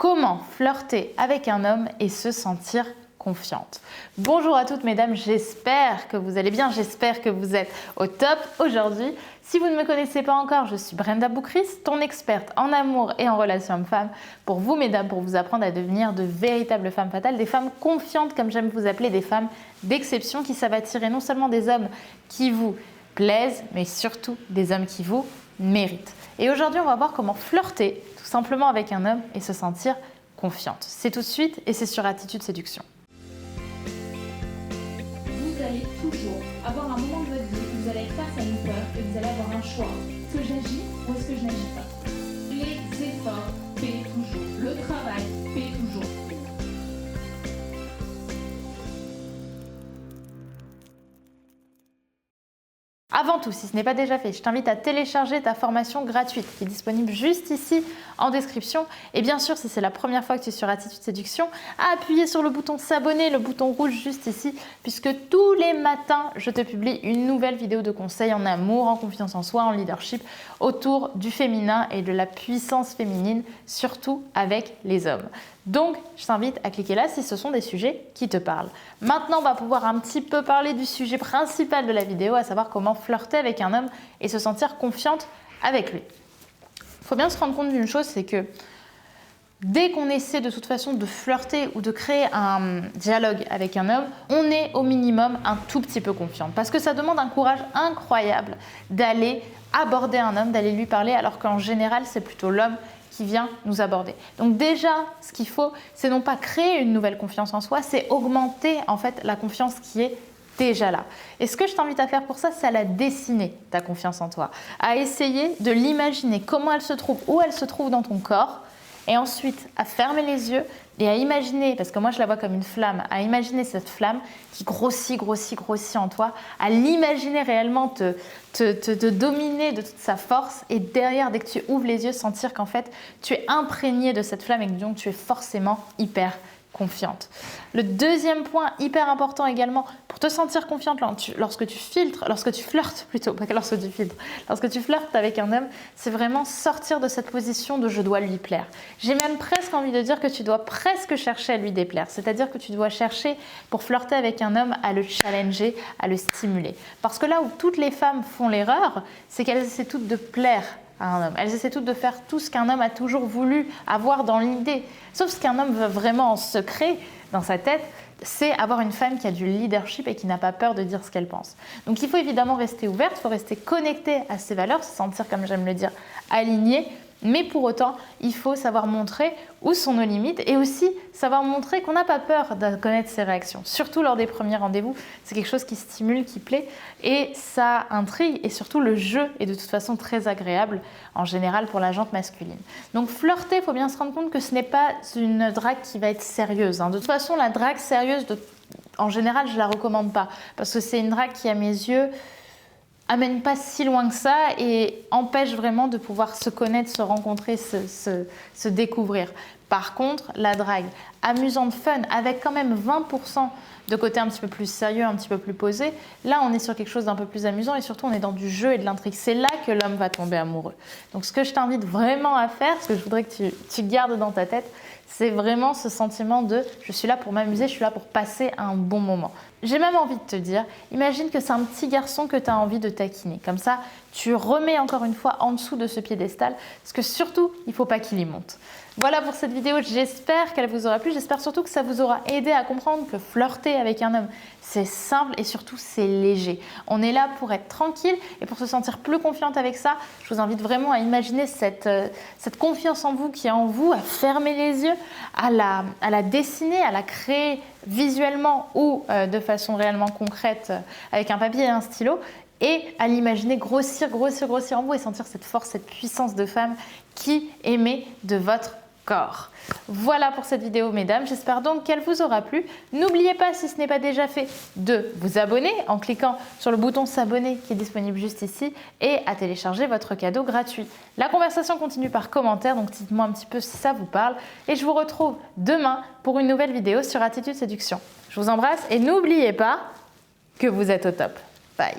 Comment flirter avec un homme et se sentir confiante. Bonjour à toutes mesdames, j'espère que vous allez bien, j'espère que vous êtes au top aujourd'hui. Si vous ne me connaissez pas encore, je suis Brenda Boukris, ton experte en amour et en relations hommes-femmes. Pour vous mesdames, pour vous apprendre à devenir de véritables femmes fatales, des femmes confiantes comme j'aime vous appeler, des femmes d'exception qui savent attirer non seulement des hommes qui vous plaisent, mais surtout des hommes qui vous méritent. Et aujourd'hui, on va voir comment flirter tout simplement avec un homme et se sentir confiante. C'est tout de suite et c'est sur Attitude Séduction. Vous allez toujours avoir un moment de votre vie où vous allez être face à une peur et vous allez avoir un choix. Est-ce que j'agis ou est-ce que je n'agis pas? Les efforts paient toujours. Le travail paie toujours. Avant tout, si ce n'est pas déjà fait, je t'invite à télécharger ta formation gratuite qui est disponible juste ici en description. Et bien sûr, si c'est la première fois que tu es sur Attitude Séduction, à appuyer sur le bouton s'abonner, le bouton rouge juste ici, puisque tous les matins, je te publie une nouvelle vidéo de conseils en amour, en confiance en soi, en leadership, autour du féminin et de la puissance féminine, surtout avec les hommes. Donc, je t'invite à cliquer là si ce sont des sujets qui te parlent. Maintenant, on va pouvoir un petit peu parler du sujet principal de la vidéo, à savoir comment flirter avec un homme et se sentir confiante avec lui. Il faut bien se rendre compte d'une chose, c'est que dès qu'on essaie de toute façon de flirter ou de créer un dialogue avec un homme, on est au minimum un tout petit peu confiante. Parce que ça demande un courage incroyable d'aller aborder un homme, d'aller lui parler, alors qu'en général, c'est plutôt l'homme qui vient nous aborder. Donc déjà, ce qu'il faut, c'est non pas créer une nouvelle confiance en soi, c'est augmenter en fait la confiance qui est déjà là. Et ce que je t'invite à faire pour ça, c'est à la dessiner, ta confiance en toi, à essayer de l'imaginer, comment elle se trouve, où elle se trouve dans ton corps, et ensuite à fermer les yeux et à imaginer, parce que moi je la vois comme une flamme, à imaginer cette flamme qui grossit, grossit, grossit en toi, à l'imaginer réellement te dominer de toute sa force, et derrière, dès que tu ouvres les yeux, sentir qu'en fait tu es imprégné de cette flamme et que donc tu es forcément hyper confiante. Le deuxième point hyper important également pour te sentir confiante lorsque tu flirtes plutôt, pas que lorsque tu filtres, lorsque tu flirtes avec un homme, c'est vraiment sortir de cette position de je dois lui plaire. J'ai même presque envie de dire que tu dois presque chercher à lui déplaire, c'est-à-dire que tu dois chercher pour flirter avec un homme à le challenger, à le stimuler. Parce que là où toutes les femmes font l'erreur, c'est qu'elles essaient toutes de plaire à un homme. Elles essaient toutes de faire tout ce qu'un homme a toujours voulu avoir dans l'idée. Sauf ce qu'un homme veut vraiment en secret, dans sa tête, c'est avoir une femme qui a du leadership et qui n'a pas peur de dire ce qu'elle pense. Donc il faut évidemment rester ouverte, il faut rester connectée à ses valeurs, se sentir, comme j'aime le dire, alignée. Mais pour autant, il faut savoir montrer où sont nos limites et aussi savoir montrer qu'on n'a pas peur de connaître ses réactions. Surtout lors des premiers rendez-vous, c'est quelque chose qui stimule, qui plaît et ça intrigue, et surtout le jeu est de toute façon très agréable en général pour la jante masculine. Donc flirter, il faut bien se rendre compte que ce n'est pas une drague qui va être sérieuse. De toute façon, la drague sérieuse, en général, je ne la recommande pas parce que c'est une drague qui, à mes yeux, amène pas si loin que ça et empêche vraiment de pouvoir se connaître, se rencontrer, se découvrir. Par contre, la drague amusante, fun, avec quand même 20% de côté un petit peu plus sérieux, un petit peu plus posé, là on est sur quelque chose d'un peu plus amusant et surtout on est dans du jeu et de l'intrigue. C'est là que l'homme va tomber amoureux. Donc ce que je t'invite vraiment à faire, ce que je voudrais que tu gardes dans ta tête, c'est vraiment ce sentiment de je suis là pour m'amuser, je suis là pour passer un bon moment. J'ai même envie de te dire, imagine que c'est un petit garçon que tu as envie de taquiner. Comme ça, tu remets encore une fois en dessous de ce piédestal, parce que surtout, il ne faut pas qu'il y monte. Voilà pour cette vidéo, j'espère qu'elle vous aura plu, j'espère surtout que ça vous aura aidé à comprendre que flirter avec un homme, c'est simple et surtout c'est léger. On est là pour être tranquille et pour se sentir plus confiante avec ça, je vous invite vraiment à imaginer cette confiance en vous qui est en vous, à fermer les yeux, à la dessiner, à la créer visuellement ou de façon réellement concrète avec un papier et un stylo, et à l'imaginer grossir, grossir, grossir en vous et sentir cette force, cette puissance de femme qui émet de votre corps. Voilà pour cette vidéo mesdames, j'espère donc qu'elle vous aura plu. N'oubliez pas, si ce n'est pas déjà fait, de vous abonner en cliquant sur le bouton s'abonner qui est disponible juste ici et à télécharger votre cadeau gratuit. La conversation continue par commentaire, donc dites-moi un petit peu si ça vous parle et je vous retrouve demain pour une nouvelle vidéo sur Attitude Séduction. Je vous embrasse et n'oubliez pas que vous êtes au top. Bye.